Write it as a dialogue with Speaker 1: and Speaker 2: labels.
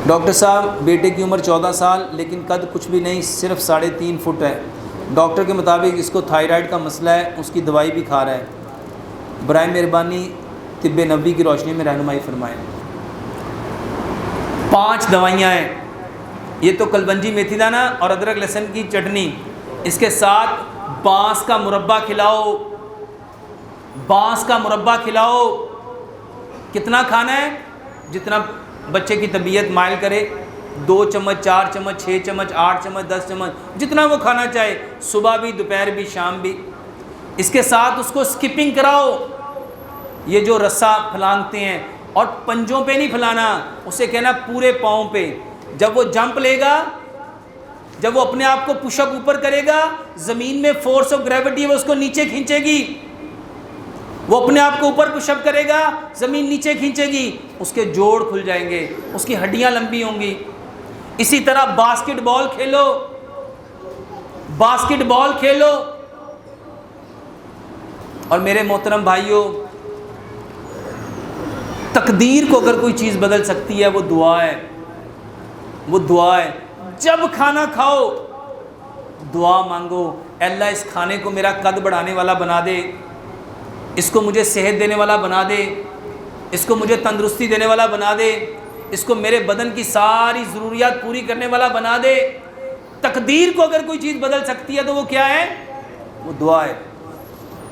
Speaker 1: Doctor صاحب بیٹے کی عمر 14 سال لیکن قد کچھ بھی نہیں، صرف 3.5 فٹ ہے۔ ڈاکٹر کے مطابق اس کو تھائرائیڈ کا مسئلہ ہے، اس کی دوائی بھی کھا رہا ہے، برائے مہربانی طب نبوی کی روشنی میں رہنمائی فرمائیں۔ 5 دوائیاں ہیں، یہ تو کلونجی میتھی دانہ اور ادرک لہسن کی چٹنی، اس کے ساتھ بانس کا مربع کھلاؤ، بانس کا مربع کھلاؤ۔ کتنا کھانا ہے؟ جتنا بچے کی طبیعت مائل کرے، 2 چمچ 4 چمچ 6 چمچ 8 چمچ 10 چمچ، جتنا وہ کھانا چاہے، صبح بھی دوپہر بھی شام بھی۔ اس کے ساتھ اس کو سکپنگ کراؤ، یہ جو رسہ پھلانگتے ہیں، اور پنجوں پہ نہیں پھلانا، اسے کہنا پورے پاؤں پہ۔ جب وہ جمپ لے گا، جب وہ اپنے آپ کو پش اپ اوپر کرے گا، زمین میں فورس آف گریوٹی وہ اس کو نیچے کھینچے گی، وہ اپنے آپ کو اوپر پش اپ کرے گا، زمین نیچے کھینچے گی، اس کے جوڑ کھل جائیں گے، اس کی ہڈیاں لمبی ہوں گی۔ اسی طرح باسکٹ بال کھیلو، باسکٹ بال کھیلو۔ اور میرے محترم بھائیوں، تقدیر کو اگر کوئی چیز بدل سکتی ہے وہ دعا ہے، وہ دعا ہے۔ جب کھانا کھاؤ دعا مانگو، اے اللہ اس کھانے کو میرا قد بڑھانے والا بنا دے، اس کو مجھے صحت دینے والا بنا دے، اس کو مجھے تندرستی دینے والا بنا دے، اس کو میرے بدن کی ساری ضروریات پوری کرنے والا بنا دے۔ تقدیر کو اگر کوئی چیز بدل سکتی ہے تو وہ کیا ہے؟ وہ دعا ہے۔